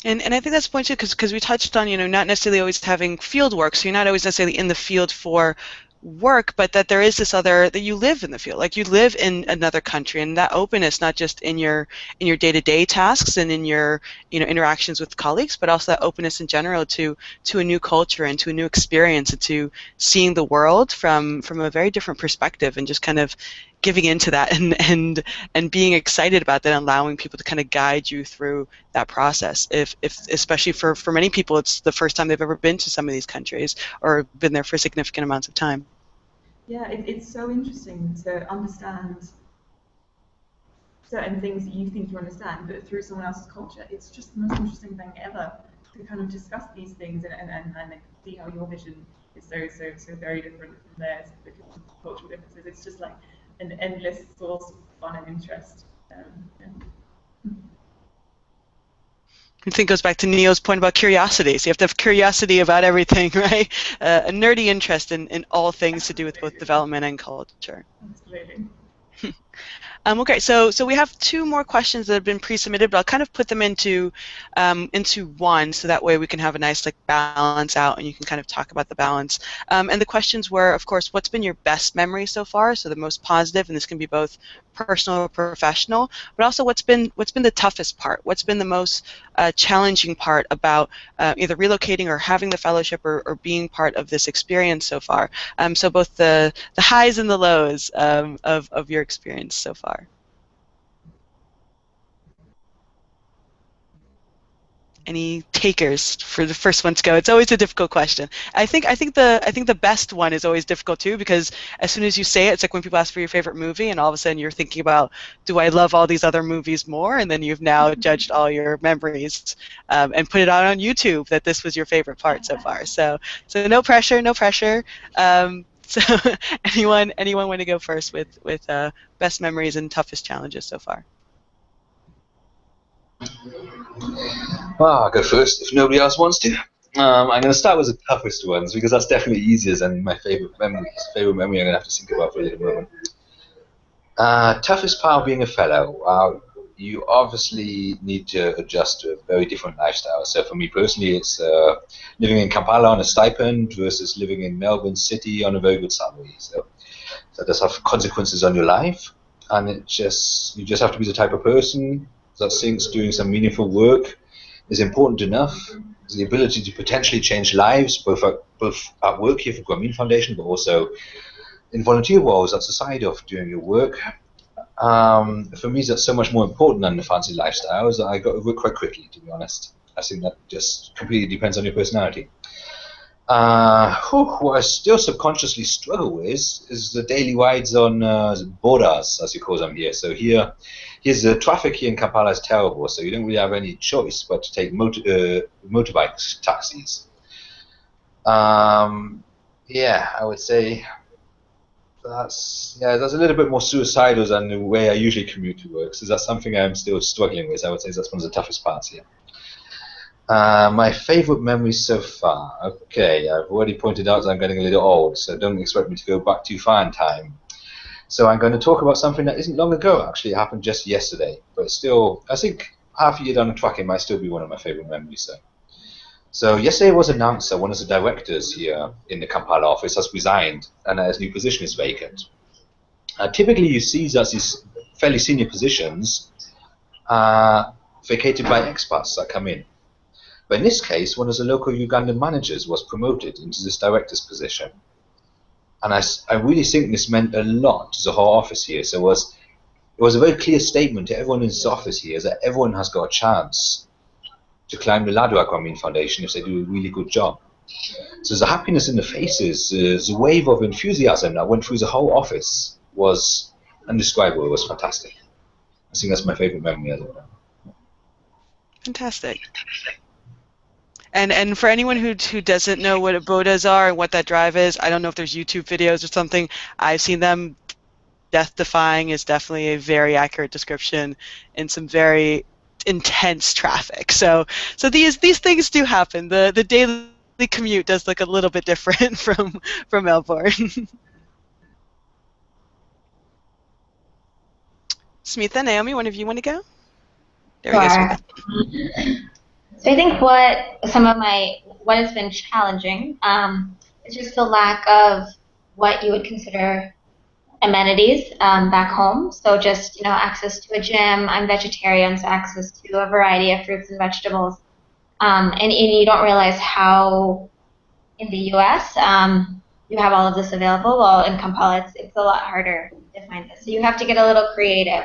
[SPEAKER 1] And I think that's the point too, because we touched on, not necessarily always having field work, so you're not always necessarily in the field for work, but that there is this other, that you live in the field, like you live in another country, and that openness, not just in your day-to-day tasks and in your interactions with colleagues, but also that openness in general to a new culture and to a new experience and to seeing the world from a very different perspective and just kind of giving into that and being excited about that and allowing people to kind of guide you through that process. If especially for many people, it's the first time they've ever been to some of these countries or been there for significant amounts of time.
[SPEAKER 4] yeah, it's so interesting to understand certain things that you think you understand, but through someone else's culture, it's just the most interesting thing ever to kind of discuss these things and see how your vision is so very different from theirs because of cultural differences. It's just like an endless source of fun and interest. Yeah.
[SPEAKER 1] I think it goes back to Neo's point about curiosity. So you have to have curiosity about everything, right? A nerdy interest in all things to do with both development and culture.
[SPEAKER 4] Absolutely.
[SPEAKER 1] Okay, so we have two more questions that have been pre-submitted, but I'll kind of put them into one, so that way we can have a nice like balance out, and you can kind of talk about the balance. And the questions were, of course, what's been your best memory so far? So the most positive, and this can be both personal or professional, but also what's been the toughest part? What's been the most challenging part about either relocating or having the fellowship or being part of this experience so far? So both the highs and the lows of your experience so far. Any takers for the first one to go? It's always a difficult question. I think the best one is always difficult too, because as soon as you say it, it's like when people ask for your favorite movie, and all of a sudden you're thinking about, do I love all these other movies more? And then you've now judged all your memories and put it out on YouTube that this was your favorite part so far. So no pressure, no pressure. So anyone want to go first with best memories and toughest challenges so far?
[SPEAKER 3] Well, I'll go first if nobody else wants to. I'm going to start with the toughest ones because that's definitely easier than my favorite memory. Favorite memory I'm going to have to think about for a little moment. Toughest part of being a fellow. You obviously need to adjust to a very different lifestyle. So for me personally, it's living in Kampala on a stipend versus living in Melbourne City on a very good salary. So that does have consequences on your life, and you just have to be the type of person that thinks doing some meaningful work is important enough. The ability to potentially change lives, both at work here for Grameen Foundation, but also in volunteer roles at the side of doing your work. For me, that's so much more important than the fancy lifestyles that I got over quite quickly, to be honest. I think that just completely depends on your personality. What I still subconsciously struggle with is the daily rides on borders, as you call them here. So here's the traffic here in Kampala is terrible, so you don't really have any choice but to take motorbike taxis. Yeah, I would say that's a little bit more suicidal than the way I usually commute to work. So that's something I'm still struggling with. I would say that's one of the toughest parts here. My favorite memories so far. Okay, I've already pointed out that I'm getting a little old, so don't expect me to go back too far in time. So I'm going to talk about something that isn't long ago. Actually, it happened just yesterday, but still, I think half a year down the track, it might still be one of my favorite memories. So yesterday it was announced that one of the directors here in the Kampala office has resigned, and his new position is vacant. Typically, you see that these fairly senior positions are vacated by expats that come in. But in this case, one of the local Ugandan managers was promoted into this director's position. And I really think this meant a lot to the whole office here. So it was a very clear statement to everyone in this office here that everyone has got a chance to climb the ladder at Grameen Foundation if they do a really good job. So the happiness in the faces, the wave of enthusiasm that went through the whole office was indescribable. It was fantastic. I think that's my favorite memory of it.
[SPEAKER 1] Fantastic. And for anyone who doesn't know what bodas are and what that drive is, I don't know if there's YouTube videos or something. I've seen them. Death-defying is definitely a very accurate description in some very intense traffic. So these things do happen. The daily commute does look a little bit different from Melbourne. Smitha, Naomi, one of you want to go? There we go, Smitha.
[SPEAKER 2] So I think what has been challenging is just the lack of what you would consider amenities back home. So just access to a gym. I'm vegetarian, so access to a variety of fruits and vegetables. And you don't realize how in the U.S. You have all of this available. Well, in Kampala, it's a lot harder to find this. So you have to get a little creative.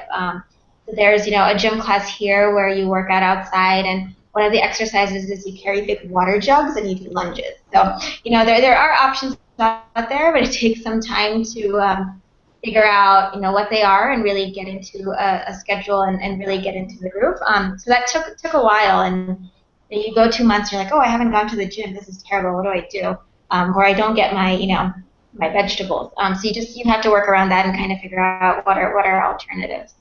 [SPEAKER 2] So there's a gym class here where you work out outside, and one of the exercises is you carry big water jugs and you do lunges. So there are options out there, but it takes some time to figure out, what they are and really get into a schedule and really get into the groove. So that took a while, and you go 2 months, you're like, oh, I haven't gone to the gym. This is terrible. What do I do? Or I don't get my vegetables. So you have to work around that and kind of figure out what are alternatives.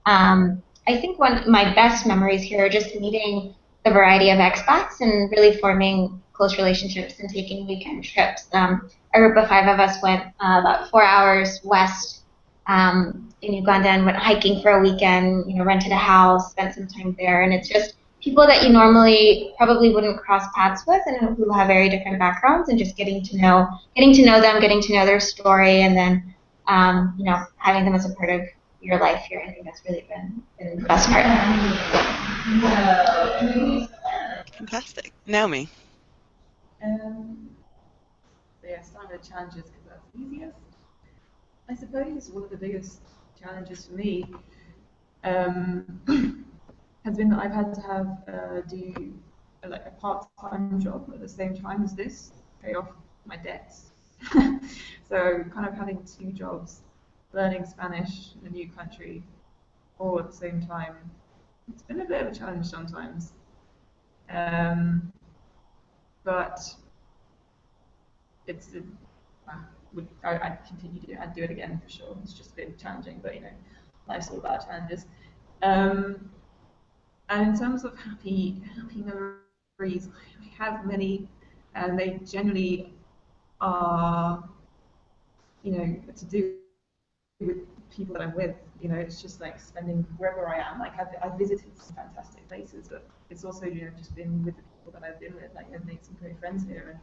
[SPEAKER 2] I think one of my best memories here are just meeting the variety of expats and really forming close relationships and taking weekend trips. A group of 5 of us went about 4 hours west in Uganda and went hiking for a weekend, rented a house, spent some time there, and it's just people that you normally probably wouldn't cross paths with and who have very different backgrounds, and just getting to know them, getting to know their story, and then having them as a part of your life here. I think that's really been the best part.
[SPEAKER 1] Fantastic. Naomi.
[SPEAKER 4] Yeah, starting with challenges because that's easiest. I suppose one of the biggest challenges for me has been that I've had to do a part-time job at the same time as this, pay off my debts. So kind of having 2 jobs, learning Spanish in a new country, all at the same time. It's been a bit of a challenge sometimes. But I'd continue to do it. I'd do it again for sure. It's just been challenging, but life's all about challenges. And in terms of happy memories, I have many, and they generally are, to do with people that I'm with. It's just like spending wherever I am. Like I've visited some fantastic places, but it's also just been with the people that I've been with. Like I've made some great friends here,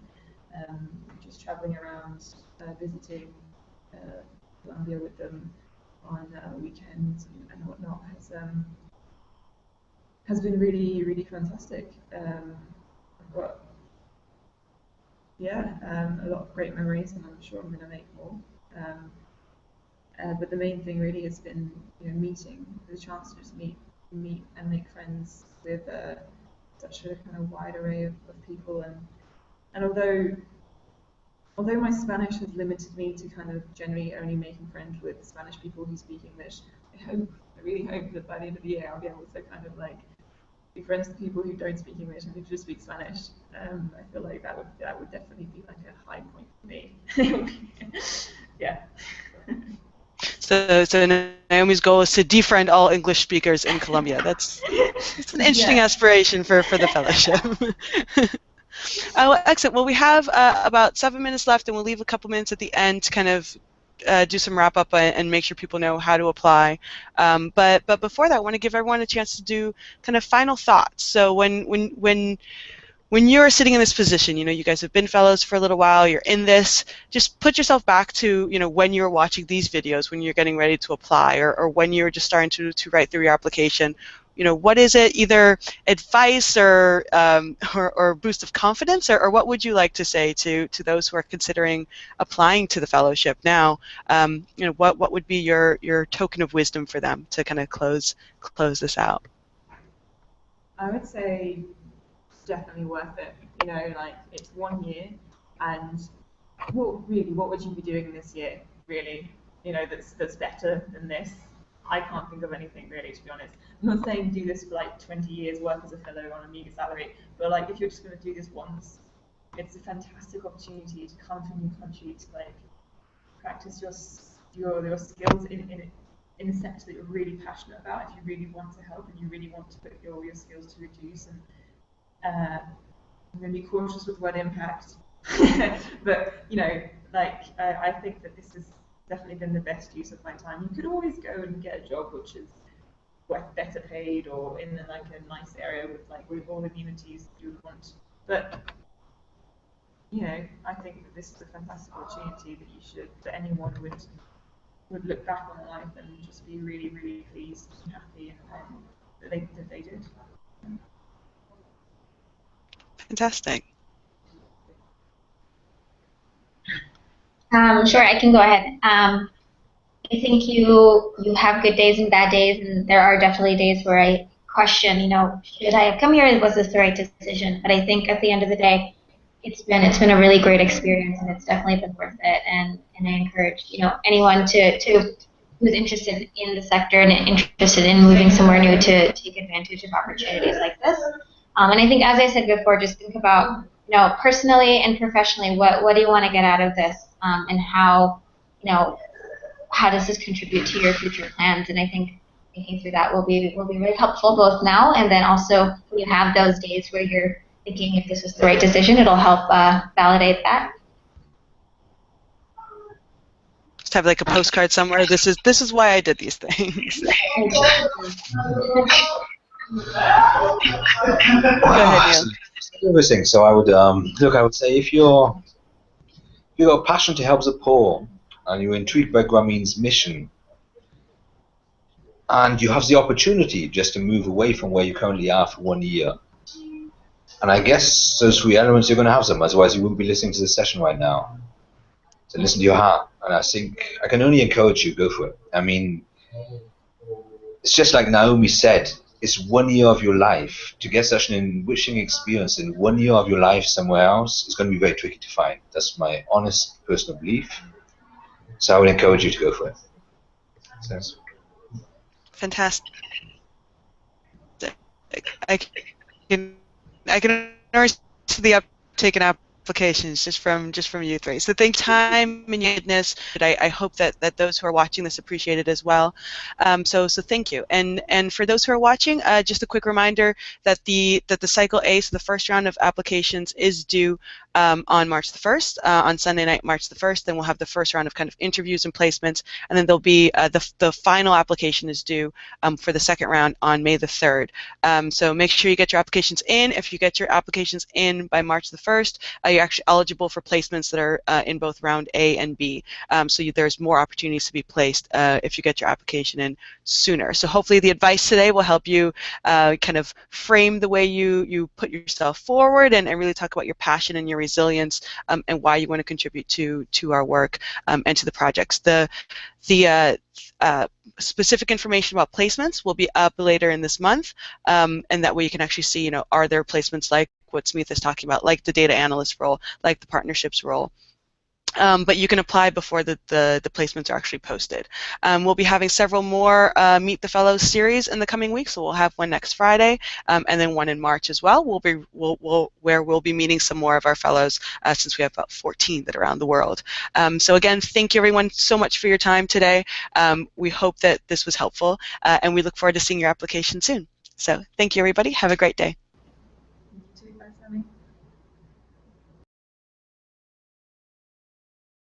[SPEAKER 4] and just traveling around, visiting Colombia with them on weekends and whatnot has been really, really fantastic. I've got a lot of great memories, and I'm sure I'm going to make more. But the main thing really has been meeting, the chance to just meet and make friends with such a kind of wide array of people, and although my Spanish has limited me to kind of generally only making friends with Spanish people who speak English, I really hope that by the end of the year I'll be able to kind of like be friends with people who don't speak English and who just speak Spanish. I feel like that would definitely be like a high point for me. Yeah.
[SPEAKER 1] So Naomi's goal is to defriend all English speakers in Colombia. It's an interesting aspiration for the fellowship. Excellent. Well, we have about 7 minutes left, and we'll leave a couple minutes at the end to kind of do some wrap up and make sure people know how to apply. But before that, I want to give everyone a chance to do kind of final thoughts. So when you're sitting in this position, you guys have been fellows for a little while, you're in this, just put yourself back to, when you're watching these videos, when you're getting ready to apply, or when you're just starting to write through your application. What is it, either advice or boost of confidence, or what would you like to say to those who are considering applying to the fellowship now? What would be your token of wisdom for them to kind of close this out?
[SPEAKER 4] I would say definitely worth it. Like it's 1 year, and what would you be doing this year, really? That's better than this. I can't think of anything really, to be honest. I'm not saying do this for like 20 years, work as a fellow on a meager salary, but like if you're just going to do this once, it's a fantastic opportunity to come to a new country to like practice your skills in a sector that you're really passionate about. If you really want to help and you really want to put your skills to reduce, and I'm going to be cautious with word impact, but I think that this has definitely been the best use of my time. You could always go and get a job which is better paid or in like a nice area with all the amenities you would want, but I think that this is a fantastic opportunity that anyone would look back on life and just be really, really pleased and happy and that they did.
[SPEAKER 1] Fantastic.
[SPEAKER 2] Sure, I can go ahead. I think you have good days and bad days, and there are definitely days where I question, should I have come here? Was this the right decision? But I think at the end of the day, it's been a really great experience, and it's definitely been worth it. And I encourage anyone to who's interested in the sector and interested in moving somewhere new to take advantage of opportunities like this. And I think, as I said before, just think about personally and professionally, what do you want to get out of this, and how does this contribute to your future plans? And I think thinking through that will be really helpful, both now and then also when you have those days where you're thinking if this was the right decision. It'll help validate that.
[SPEAKER 1] Just have like a postcard somewhere. This is why I did these things. Go ahead, Neil.
[SPEAKER 3] Interesting. So I would look. I would say if you've got a passion to help the poor, and you're intrigued by Grameen's mission, and you have the opportunity just to move away from where you currently are for 1 year. And I guess those three elements, you're going to have them, otherwise you wouldn't be listening to this session right now. So listen to your heart, and I think I can only encourage you, go for it. I mean, it's just like Naomi said, it's 1 year of your life. To get such an enriching experience in 1 year of your life somewhere else is going to be very tricky to find. That's my honest personal belief. So I would encourage you to go for it. So.
[SPEAKER 1] Fantastic. I can already see the uptake in applications just from you three. So thank time and your goodness. I hope that those who are watching this appreciate it as well. So thank you. And for those who are watching, just a quick reminder that the cycle A, so the first round of applications, is due on March the 1st, on Sunday night, March the 1st. Then we'll have the first round of kind of interviews and placements, and then there'll be the final application is due for the second round on May the 3rd. So make sure you get your applications in. If you get your applications in by March the 1st, you're actually eligible for placements that are in both round A and B. So there's more opportunities to be placed if you get your application in sooner. So hopefully the advice today will help you kind of frame the way you put yourself forward and really talk about your passion and your resilience and why you want to contribute to our work and to the projects. The specific information about placements will be up later in this month, and that way you can actually see, are there placements like what Smitha is talking about, like the data analyst role, like the partnerships role. But you can apply before the placements are actually posted. We'll be having several more Meet the Fellows series in the coming weeks, so we'll have one next Friday, and then one in March as well. Where we'll be meeting some more of our fellows, since we have about 14 that are around the world. So again, thank you everyone so much for your time today. We hope that this was helpful, and we look forward to seeing your application soon. So thank you everybody. Have a great day.